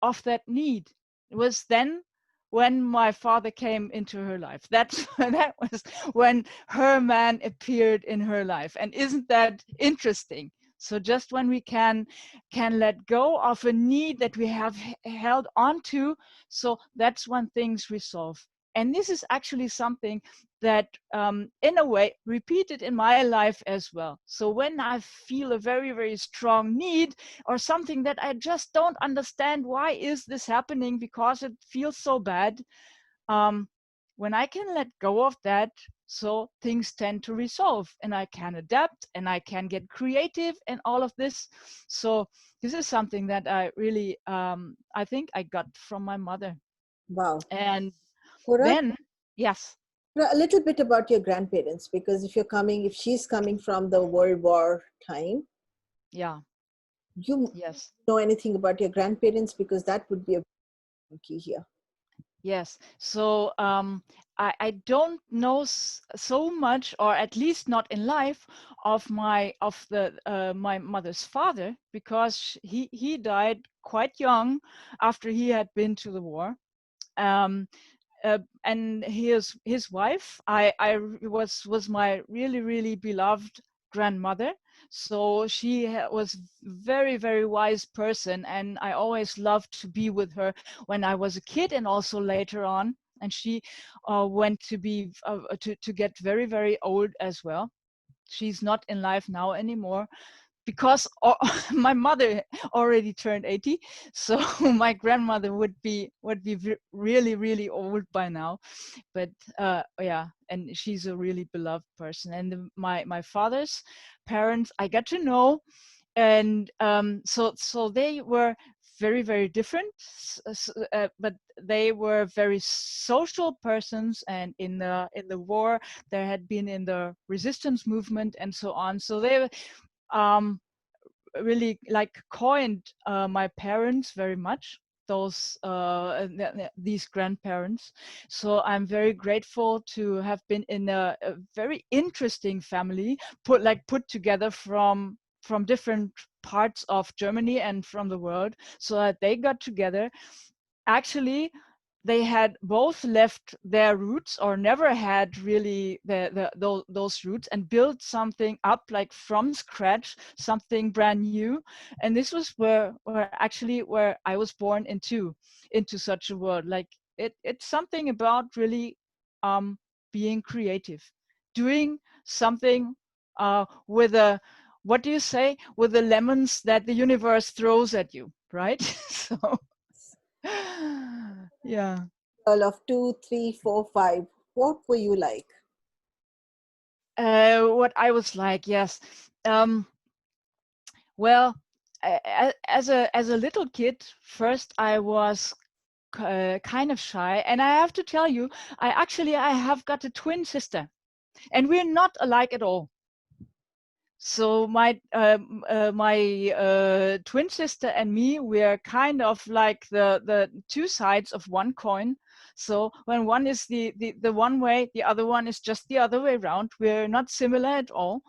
of that need. It was then when my father came into her life. That was when her man appeared in her life. And isn't that interesting? So just when we can let go of a need that we have held on to, so that's when things resolve. And this is actually something that in a way repeated in my life as well. So when I feel a very, very strong need or something that I just don't understand, why is this happening, because it feels so bad, when I can let go of that, so things tend to resolve, and I can adapt and I can get creative and all of this. So this is something that I really I think I got from my mother. Wow. And Kora, then yes. a little bit about your grandparents, because if she's coming from the World War time, Yeah. you Yes. know anything about your grandparents, because that would be a key here. Yes. So I don't know so much, or at least not in life, of my mother's father, because he died quite young after he had been to the war. Um, and his wife, I was my really, really beloved grandmother. So she was very, very wise person, and I always loved to be with her when I was a kid and also later on. And she went to be to get very, very old as well. She's not in life now anymore, because my mother already turned 80, so my grandmother would be really, really old by now. But yeah, and she's a really beloved person. And my father's parents I got to know, and so they were very, very different, but they were very social persons, and in the war there had been in the resistance movement and so on. So they um, really like coined my parents very much, those these grandparents. So I'm very grateful to have been in a very interesting family, put together from different parts of Germany and from the world, so that they got together. Actually, they had both left their roots, or never had really those roots, and built something up like from scratch, something brand new. And this was where I was born into such a world. Like it's something about really being creative, doing something with a, what do you say, with the lemons that the universe throws at you, right? So yeah. Girl of 2, 3, 4, 5, what were you like? What I was like, yes. Um, well, as a little kid, first I was kind of shy, and I have to tell you, I have got a twin sister, and we're not alike at all. So my twin sister and me, we're kind of like the two sides of one coin. So when one is the one way, the other one is just the other way around. We're not similar at all,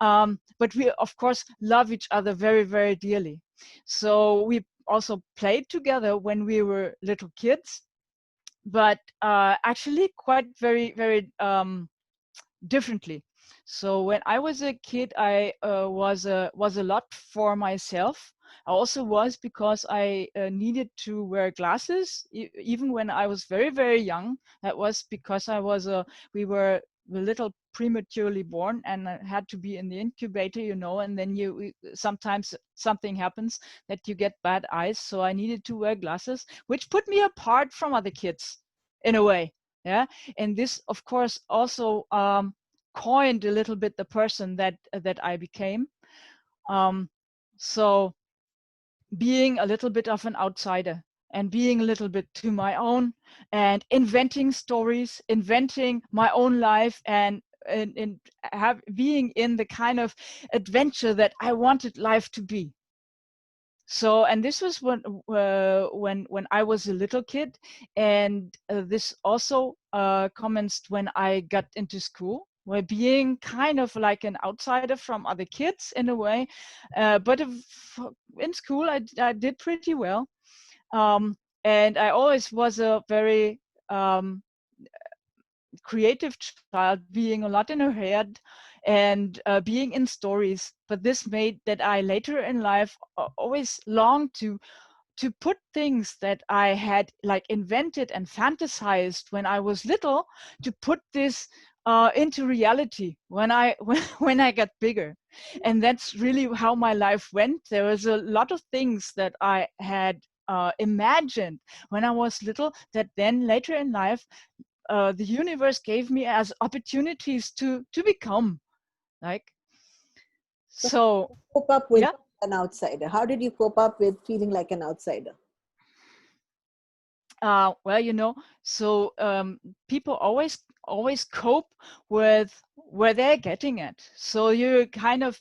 but we of course love each other very, very dearly. So we also played together when we were little kids, but actually quite very, very differently. So when I was a kid, I was a lot for myself. I also was because I needed to wear glasses even when I was very, very young. That was because we were a little prematurely born, and I had to be in the incubator, and then sometimes something happens that you get bad eyes. So I needed to wear glasses, which put me apart from other kids in a way. Yeah. And this of course also coined a little bit the person that I became. So being a little bit of an outsider, and being a little bit to my own, and inventing stories, inventing my own life, and being in the kind of adventure that I wanted life to be. So, and this was when I was a little kid, and this also commenced when I got into school, where being kind of like an outsider from other kids in a way, but in school I did pretty well. And I always was a very creative child, being a lot in her head and being in stories. But this made that I later in life always longed to put things that I had like invented and fantasized when I was little, to put this into reality when I when I got bigger. And that's really how my life went. There was a lot of things that I had imagined when I was little that then later in life the universe gave me as opportunities to become like. So how So did you cope up with yeah. an outsider? How did you cope up with feeling like an outsider? Well, so people always cope with where they're getting at. So you're kind of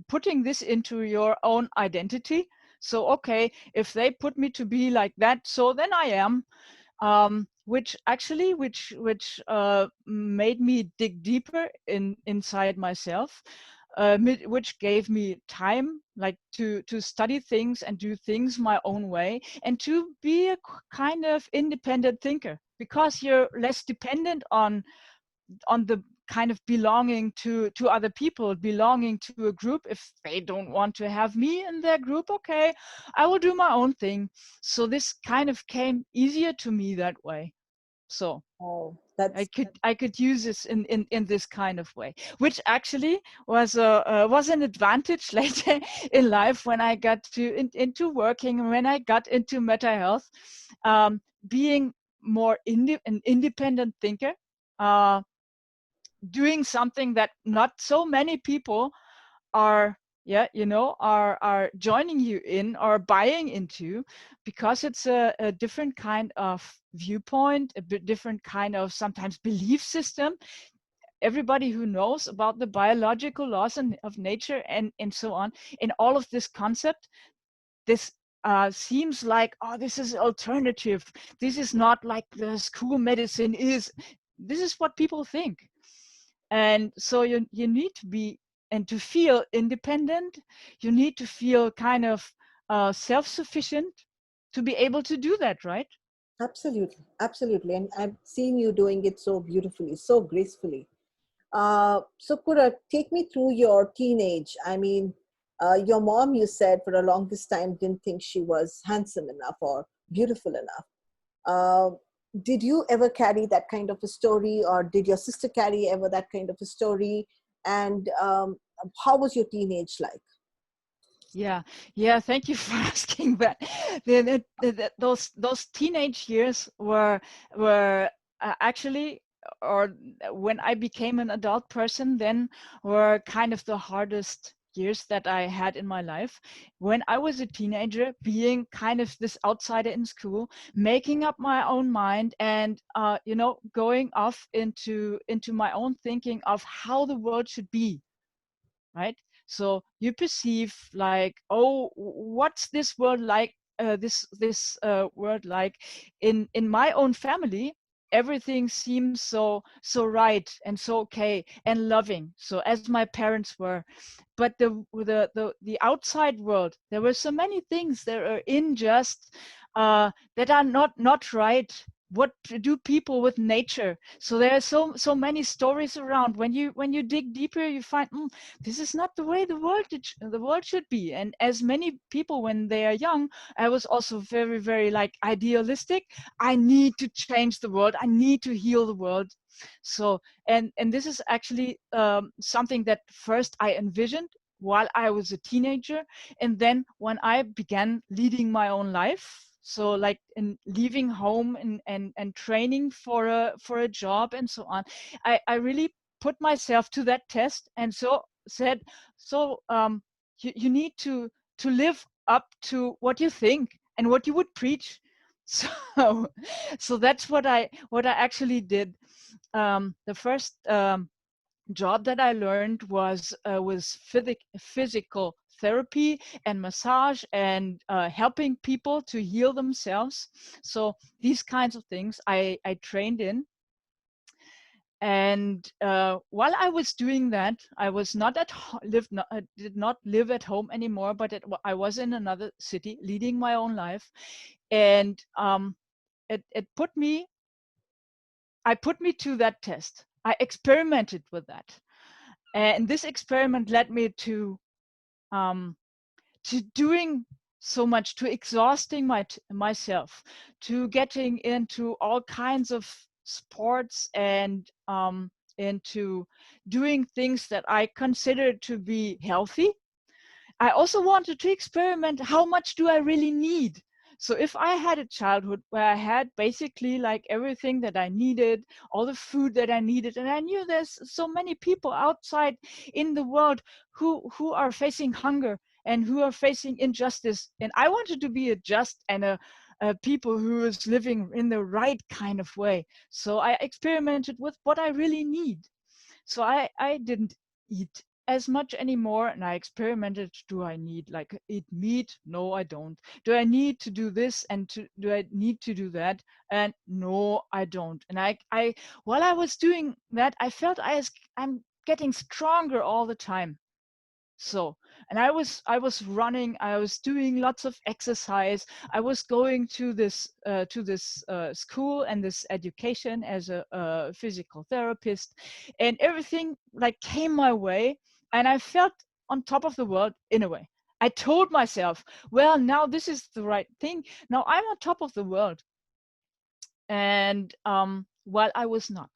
putting this into your own identity. So okay, if they put me to be like that, so then I am. Which actually, which made me dig deeper inside myself, which gave me time, like to study things and do things my own way, and to be a kind of independent thinker, because you're less dependent on the kind of belonging to other people, belonging to a group. If they don't want to have me in their group, okay, I will do my own thing. So this kind of came easier to me that way. So Oh, I could use this in this kind of way, which actually was an advantage later in life when I got into working, and when I got into MetaHealth, being more an independent thinker, uh, doing something that not so many people are, yeah, are joining you in or buying into, because it's a different kind of viewpoint, a bit different kind of sometimes belief system. Everybody who knows about the biological laws of nature and so on, in all of this concept, this seems like, oh, this is alternative, this is not like the school medicine is. This is what people think. And so you need to be, and to feel independent, you need to feel kind of self-sufficient to be able to do that, right? absolutely, absolutely. And I've seen you doing it so beautifully, so gracefully. So Kura, take me through your teenage. I mean, your mom, you said for the longest time, didn't think she was handsome enough or beautiful enough. Uh, did you ever carry that kind of a story, or did your sister carry ever that kind of a story? And how was your teenage like? Yeah, yeah. Thank you for asking that. Those teenage years were actually, or when I became an adult person, then were kind of the hardest years that I had in my life. When I was a teenager, being kind of this outsider in school, making up my own mind, and going off into my own thinking of how the world should be, right? So you perceive like, oh, what's this world like, this world like? In my own family, everything seems so right and so okay and loving, so as my parents were. But the outside world, there were so many things that are unjust, that are not right. What do people with nature? So there are so many stories around. When you dig deeper, you find, this is not the way the world should be. And as many people, when they are young, I was also very, very like idealistic. I need to change the world, I need to heal the world. So, and this is actually something that first I envisioned while I was a teenager, and then when I began leading my own life, so like in leaving home and training for a job and so on, I really put myself to that test, and so said, so you need to live up to what you think and what you would preach. So so that's what I actually did. The first job that I learned was physical therapy and massage, and helping people to heal themselves. So these kinds of things I trained in. And while I was doing that, I was not at did not live at home anymore, but I was in another city, leading my own life, and it put me. I put me to that test. I experimented with that, and this experiment led me um, to doing so much, to exhausting myself, to getting into all kinds of sports and into doing things that I considered to be healthy. I also wanted to experiment, how much do I really need? So if I had a childhood where I had basically like everything that I needed, all the food that I needed, and I knew there's so many people outside in the world who are facing hunger and who are facing injustice, and I wanted to be a just and a people who is living in the right kind of way. So I experimented with what I really need. So I didn't eat as much anymore, and I experimented. Do I need like eat meat? No, I don't. Do I need to do this and do I need to do that? And no, I don't. And I while I was doing that, I felt I'm getting stronger all the time. So, and I was running, I was doing lots of exercise, I was going to this school and this education as a physical therapist, and everything like came my way, and I felt on top of the world in a way. I told myself, well, now this is the right thing, now I'm on top of the world. And while I was not,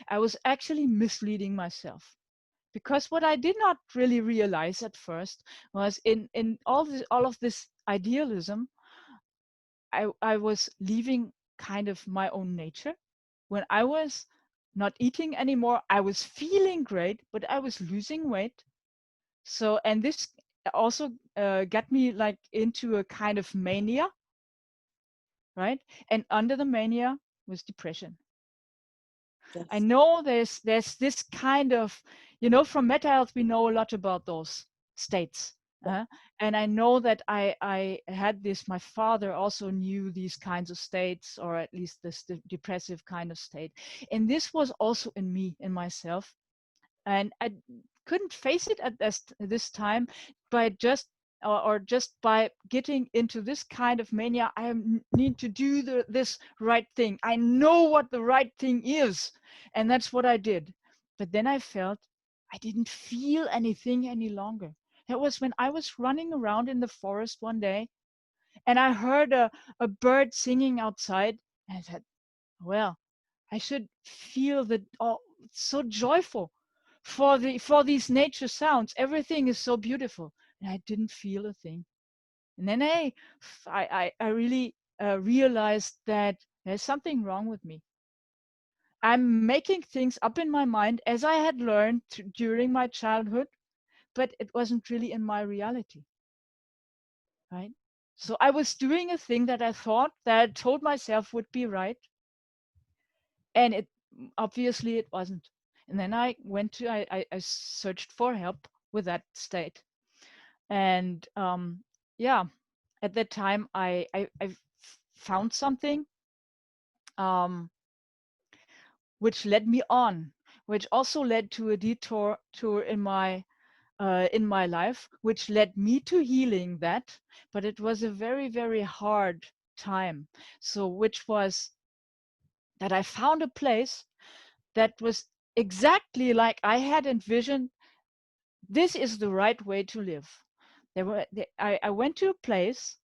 I was actually misleading myself, because what I did not really realize at first was in all of this idealism, I was leaving kind of my own nature. When I was not eating anymore, I was feeling great, but I was losing weight. So, and this also got me like into a kind of mania, right? And under the mania was depression. I Yes. know there's this kind of, from MetaHealth we know a lot about those states. Yeah. And I know that I had this, my father also knew these kinds of states, or at least this depressive kind of state. And this was also in me, in myself. And I couldn't face it at this time by just or just by getting into this kind of mania. Need to do this right thing. I know what the right thing is, and that's what I did. But then I felt I didn't feel anything any longer. That was when I was running around in the forest one day, and I heard a bird singing outside, and I said, well, I should feel that. Oh, it's so joyful for these nature sounds. Everything is so beautiful, and I didn't feel a thing. And then I really realized that there's something wrong with me. I'm making things up in my mind as I had learned during my childhood, but it wasn't really in my reality, right? So I was doing a thing that I thought, that I told myself would be right, and it obviously it wasn't. And then I went to I searched for help with that state. And yeah, at that time I found something um, which led me on, which also led to a detour tour in my life, which led me to healing that. But it was a very, very hard time. So which was that I found a place that was exactly like I had envisioned. This is the right way to live. I went to a place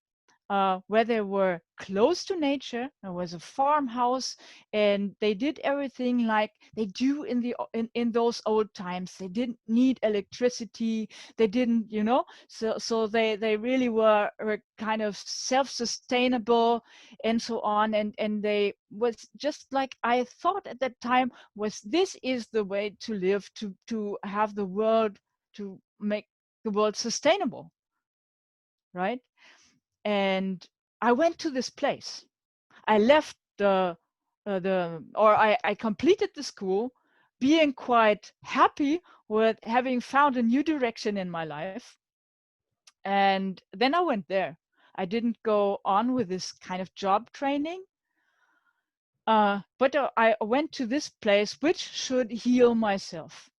where they were close to nature. There was a farmhouse, and they did everything like they do in those old times. They didn't need electricity. They didn't, so they really were kind of self-sustainable and so on. And they was just like I thought at that time, was this is the way to live, to have the world, to make the world sustainable, right? And I went to this place. I left I completed the school, being quite happy with having found a new direction in my life. And then I went there. I didn't go on with this kind of job training. But I went to this place which should heal myself.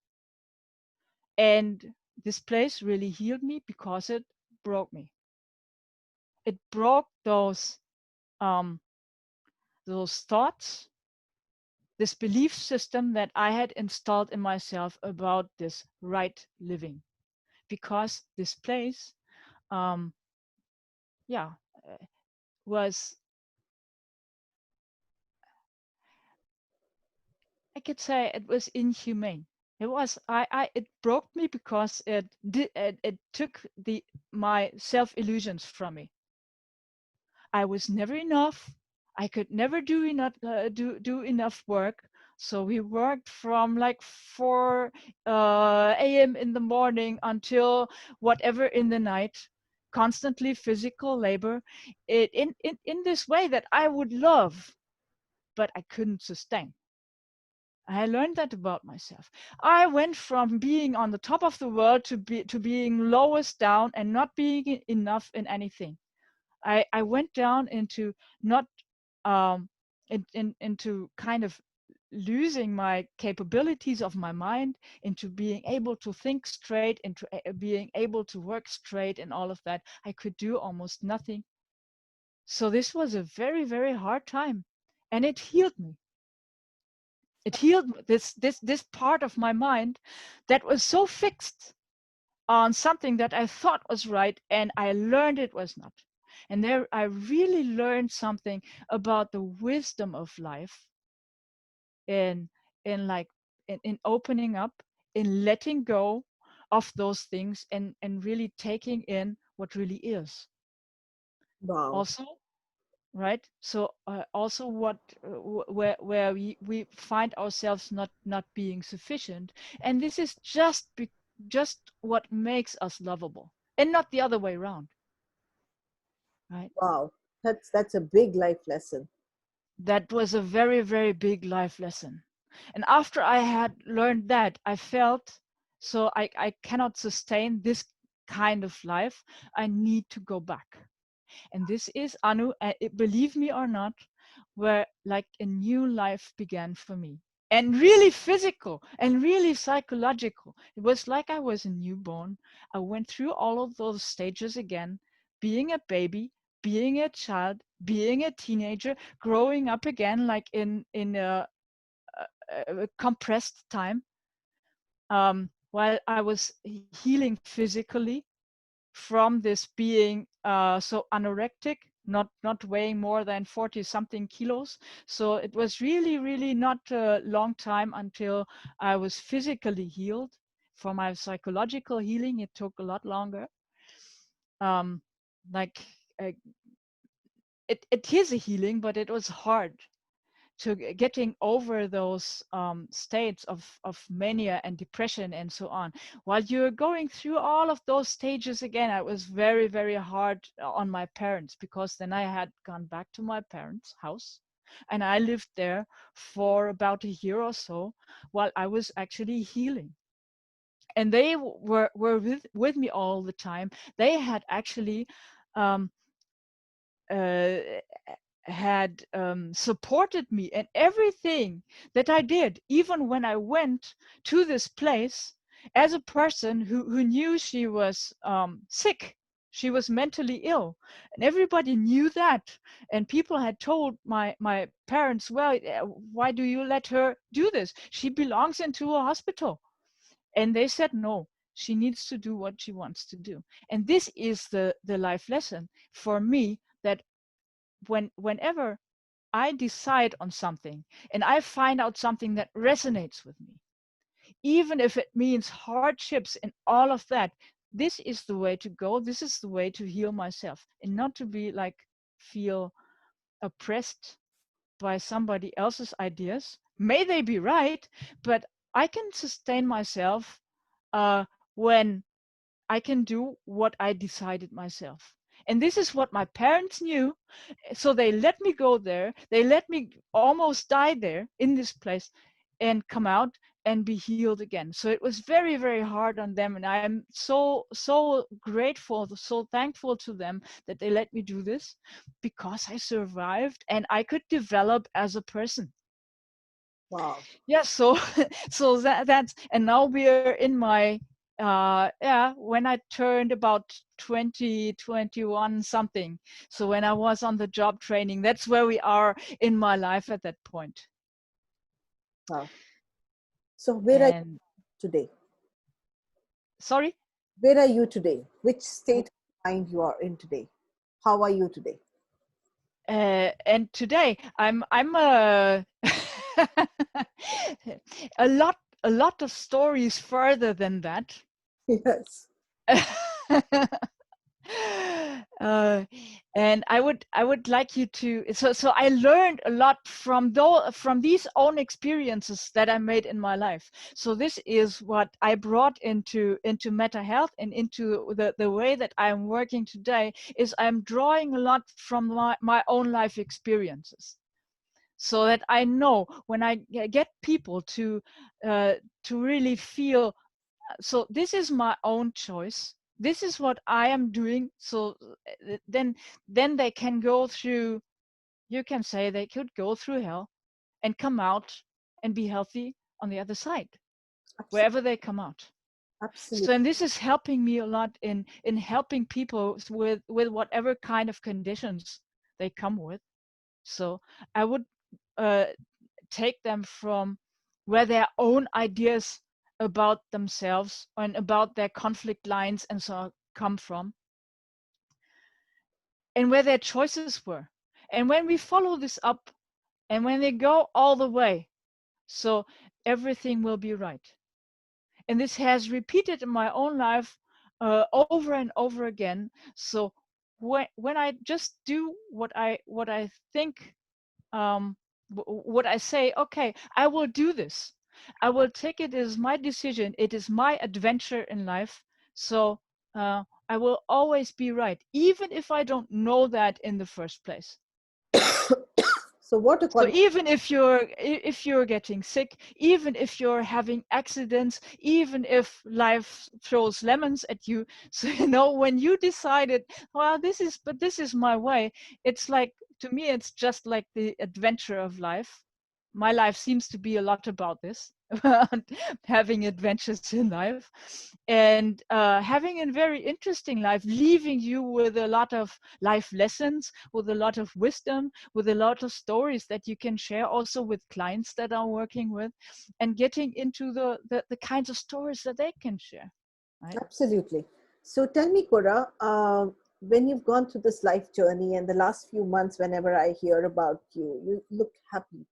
And this place really healed me because it broke me. It broke um, those thoughts, this belief system that I had installed in myself about this right living. Because this place, um, yeah, uh, was, I could say it was inhumane. It broke me because it took my self illusions from me. I was never enough. I could never do enough work. So we worked from like 4 a.m. in the morning until whatever in the night, constantly physical labor, in this way that I would love, but I couldn't sustain. I learned that about myself. I went from being on the top of the world to being lowest down and not being enough in anything. I went down into not um, into kind of losing my capabilities of my mind, into being able to think straight, into being able to work straight, and all of that. I could do almost nothing. So this was a very, very hard time, and it healed me. It healed this part of my mind that was so fixed on something that I thought was right, and I learned it was not. And there I really learned something about the wisdom of life, in like in opening up, in letting go of those things, and really taking in what really is. Wow. Also, right, so also what where we find ourselves not being sufficient, and this is just what makes us lovable, and not the other way around, right? Wow. That's a big life lesson. That was a very, very big life lesson. And after I had learned that, I felt, so I cannot sustain this kind of life. I need to go back. And this is, Anu, believe me or not, where like a new life began for me. And really physical and really psychological. It was like I was a newborn. I went through all of those stages again, being a baby, being a child, being a teenager, growing up again, like in a compressed time. While I was healing physically from this being so anorectic, not weighing more than 40 something kilos. So it was really, really not a long time until I was physically healed. For my psychological healing, it took a lot longer. um, like uh, it is a healing, but it was hard to getting over those states of mania and depression and so on. While you're going through all of those stages again, it was very, very hard on my parents, because then I had gone back to my parents' house, and I lived there for about a year or so while I was actually healing. And they were with me all the time. They had actually um, uh, had supported me in everything that I did, even when I went to this place as a person who knew she was sick. She was mentally ill, and everybody knew that. And people had told my parents, well, why do you let her do this? She belongs into a hospital. And they said, no, she needs to do what she wants to do. And this is the life lesson for me, that whenever I decide on something and I find out something that resonates with me, even if it means hardships and all of that, this is the way to go. This is the way to heal myself, and not to be like feel oppressed by somebody else's ideas. May they be right, but I can sustain myself uh, when I can do what I decided myself. And this is what my parents knew. So they let me go there. They let me almost die there in this place and come out. and be healed again. So it was very, very hard on them, and I am so grateful, so thankful to them that they let me do this, because I survived and I could develop as a person. Wow. Yeah, so so that's, and now we're in my yeah, when I turned about 21 something, so when I was on the job training, that's where we are in my life at that point. Wow. So where are you And today? sorry. Where are you today? Which state of mind you are in today? How are you today? And today I'm a lot of stories further than that. Yes. uh, and I would like you to, so I learned a lot from these own experiences that I made in my life. So this is what I brought into MetaHealth, and into the way that I'm working today, is I'm drawing a lot from my own life experiences, so that I know when I get people to really feel, so this is my own choice, this is what I am doing. So then they can go through, you can say they could go through hell and come out and be healthy on the other side, Absolutely. wherever they come out. Absolutely. So, and this is helping me a lot in helping people with whatever kind of conditions they come with. So I would uh, take them from where their own ideas about themselves and about their conflict lines and so on come from, and where their choices were. And when we follow this up, and when they go all the way, so everything will be right. And this has repeated in my own life over and over again. So when I just do what I think, what I say, okay, I will do this. I will take it as my decision. It is my adventure in life. So I will always be right, even if I don't know that in the first place. So what So according even if you're getting sick, even if you're having accidents, even if life throws lemons at you, so when you decided, well, this is my way, it's like, to me, it's just like the adventure of life. My life seems to be a lot about this, having adventures in life, and having a very interesting life, leaving you with a lot of life lessons, with a lot of wisdom, with a lot of stories that you can share also with clients that I'm working with, and getting into the kinds of stories that they can share, right? absolutely. So tell me, Kora, when you've gone through this life journey and the last few months, whenever I hear about you, you look happy.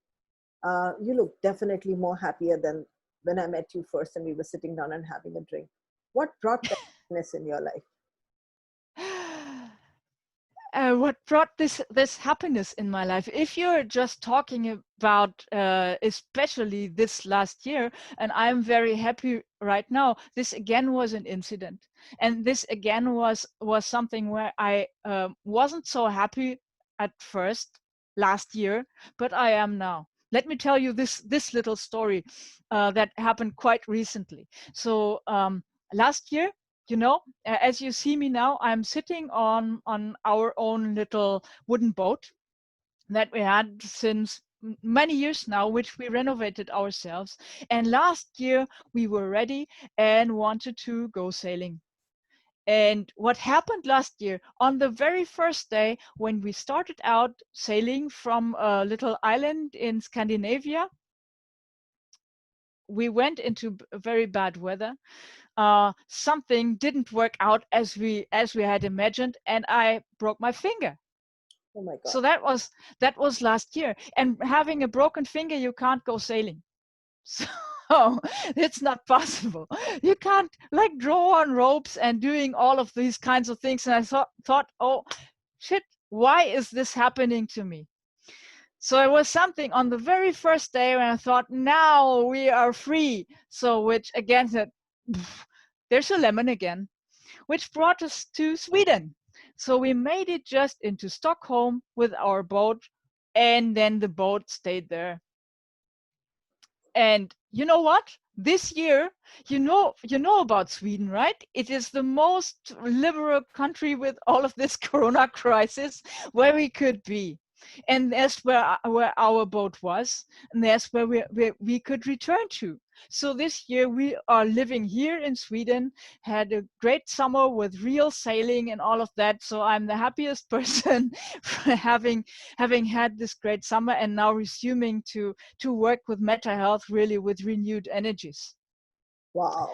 You look definitely more happier than when I met you first and we were sitting down and having a drink. What brought that happiness in your life? What brought this happiness in my life? If you're just talking about especially this last year, and I'm very happy right now, this again was an incident, and this again was something where I wasn't so happy at first last year, but I am now. Let me tell you this little story that happened quite recently. So last year, as you see me now, I'm sitting on our own little wooden boat that we had since many years now, which we renovated ourselves. And last year we were ready and wanted to go sailing. And what happened last year, on the very first day when we started out sailing from a little island in Scandinavia, we went into very bad weather. Something didn't work out as we had imagined, and I broke my finger. Oh my God. So that was last year. And having a broken finger, you can't go sailing. So it's not possible. You can't like draw on ropes and doing all of these kinds of things. And I thought, oh shit, why is this happening to me? So it was something on the very first day when I thought, now we are free. So which again said, there's a lemon again, which brought us to Sweden. So we made it just into Stockholm with our boat, and then the boat stayed there. And you know what? this year, you know about Sweden, right? It is the most liberal country with all of this corona crisis where we could be. And that's where our boat was, and that's where we could return to. So this year we are living here in Sweden, had a great summer with real sailing and all of that. So I'm the happiest person for having had this great summer and now resuming to work with MetaHealth really with renewed energies. Wow.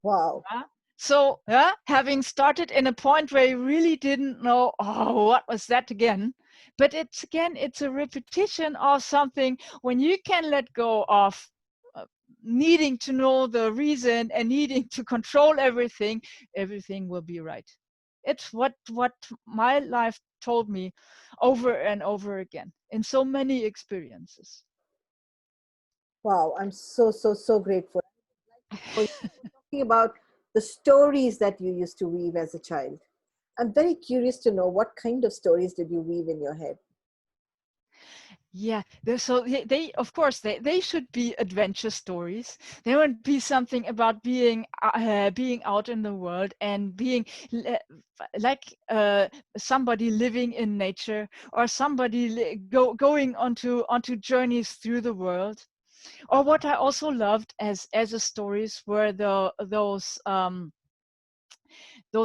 Wow. Yeah. So, yeah, having started in a point where you really didn't know, oh, what was that again? But it's a repetition of something. When you can let go of uh, needing to know the reason and needing to control everything, everything will be right. It's what my life told me over and over again in so many experiences. Wow. I'm so, so, so grateful. When you were talking about the stories that you used to weave as a child, I'm very curious to know what kind of stories did you weave in your head? Yeah, so they of course they should be adventure stories. They would be something about being out in the world and being like somebody living in nature, or somebody going onto journeys through the world. Or what I also loved as a stories were those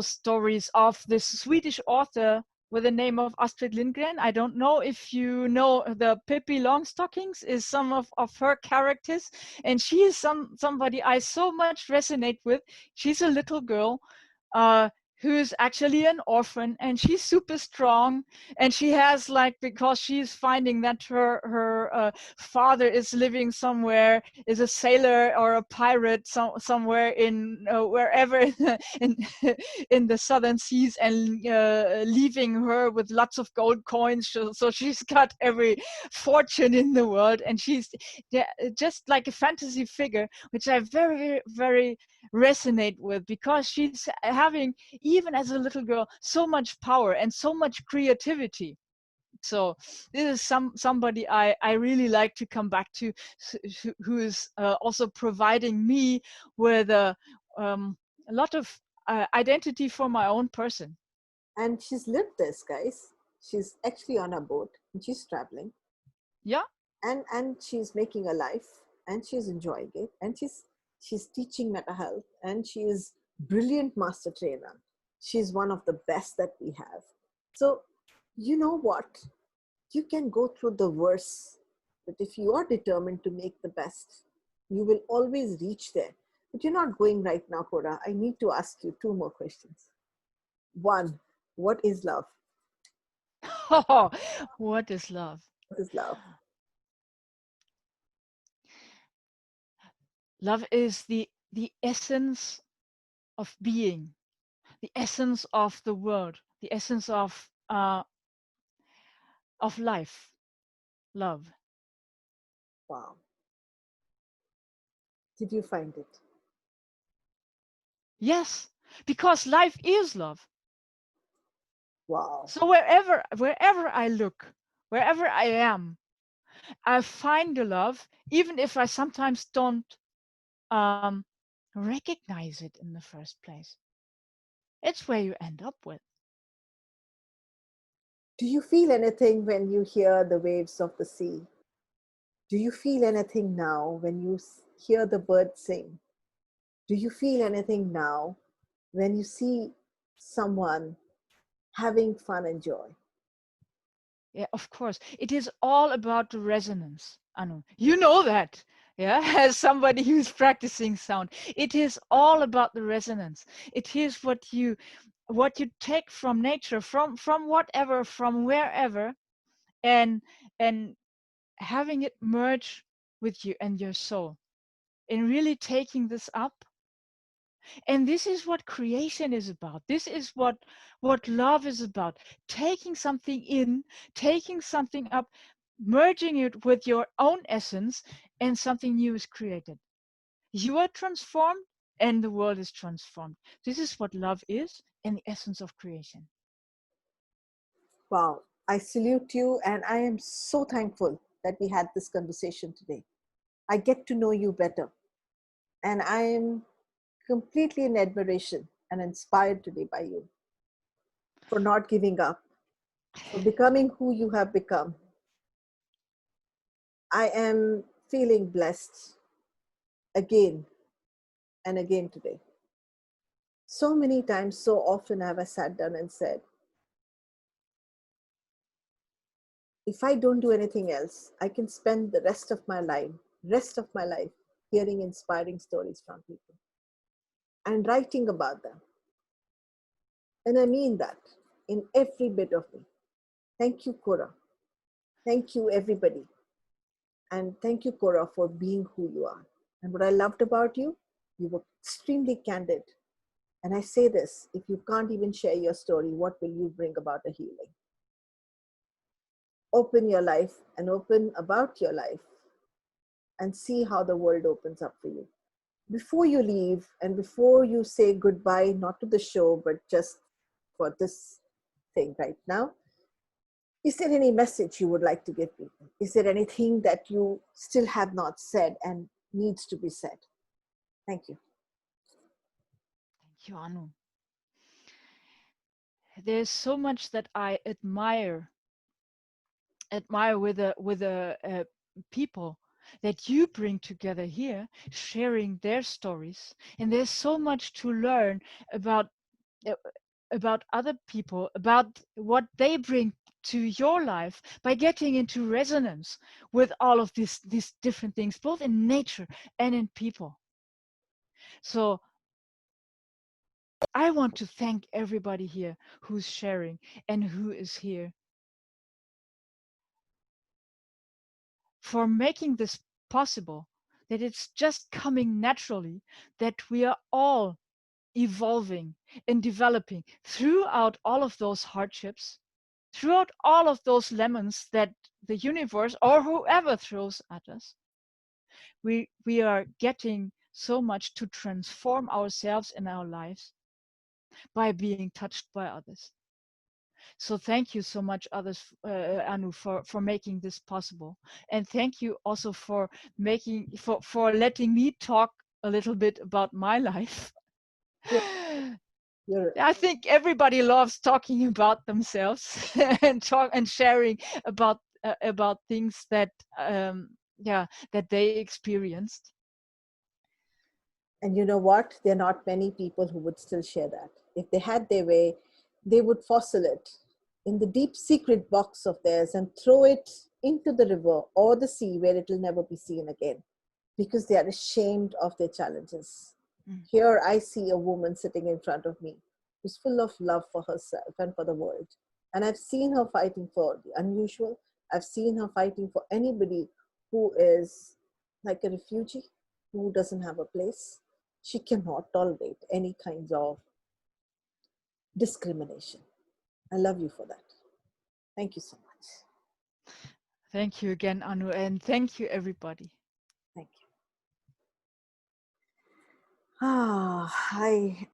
stories of this Swedish author with the name of Astrid Lindgren. I don't know if you know the Pippi Longstockings is some of her characters, and she is somebody I so much resonate with. She's a little girl uh, who's actually an orphan, and she's super strong, and she has like, because she's finding that her father is living somewhere, is a sailor or a pirate somewhere in wherever in in the southern seas, and leaving her with lots of gold coins. So she's got every fortune in the world, and she's just like a fantasy figure, which I very, very resonate with, because she's having, even as a little girl, so much power and so much creativity. So this is somebody I really like to come back to, who is also providing me with um, a lot of identity for my own person. And she's lived this, guys. She's actually on a boat and she's traveling, Yeah. and she's making a life and she's enjoying it, and she's teaching mental health, and she is brilliant master trainer. She's one of the best that we have. So you know what? You can go through the worst, but if you are determined to make the best, you will always reach there. But you're not going right now, Kora. I need to ask you two more questions. One, what is love? Oh, what is love? What is love? Love is the essence of being, the essence of the world, the essence of life. Love. Wow. Did you find it? Yes, because life is love. Wow. So wherever I look, wherever I am, I find the love, even if I sometimes don't um, recognize it in the first place. It's where you end up with. Do you feel anything when you hear the waves of the sea? Do you feel anything now when you hear the birds sing? Do you feel anything now when you see someone having fun and joy? Yeah, of course. It is all about the resonance. Anu, you know that. Yeah, as somebody who's practicing sound, it is all about the resonance. It is what you take from nature, from whatever, from wherever, and and having it merge with you and your soul, and really taking this up. And this is what creation is about. This is what love is about. Taking something in, taking something up, merging it with your own essence, and something new is created. You are transformed, and the world is transformed. This is what love is, and the essence of creation. Wow. I salute you, and I am so thankful that we had this conversation today. I get to know you better. And I am completely in admiration and inspired today by you for not giving up, for becoming who you have become. I am feeling blessed again and again today. So many times, so often have I sat down and said, if I don't do anything else, I can spend the rest of my life, hearing inspiring stories from people and writing about them. And I mean that in every bit of me. Thank you, Kora. Thank you, everybody. And thank you, Kora, for being who you are. And what I loved about you, you were extremely candid. And I say this, if you can't even share your story, what will you bring about a healing? Open your life and open about your life and see how the world opens up for you. Before you leave and before you say goodbye, not to the show, but just for this thing right now, is there any message you would like to give people? Is there anything that you still have not said and needs to be said? Thank you. Thank you, Anu. There's so much that I admire with the people that you bring together here, sharing their stories. And there's so much to learn about uh, about other people, about what they bring to your life by getting into resonance with all of these different things, both in nature and in people. So I want to thank everybody here who's sharing and who is here for making this possible, that it's just coming naturally, that we are all evolving and developing throughout all of those hardships, throughout all of those lemons that the universe or whoever throws at us. We are getting so much to transform ourselves and our lives by being touched by others. So thank you so much, others, Anu, for making this possible, and thank you also for for letting me talk a little bit about my life. You're, you're, I think everybody loves talking about themselves and sharing about things that yeah, that they experienced. and you know what? There are not many people who would still share that. If they had their way, they would fossil it in the deep secret box of theirs and throw it into the river or the sea where it will never be seen again because they are ashamed of their challenges. Mm. Here I see a woman sitting in front of me who's full of love for herself and for the world. And I've seen her fighting for the unusual. I've seen her fighting for anybody who is like a refugee, who doesn't have a place. She cannot tolerate any kinds of discrimination. I love you for that. Thank you so much. Thank you again, Anu, and thank you, everybody. Thank you. Ah, I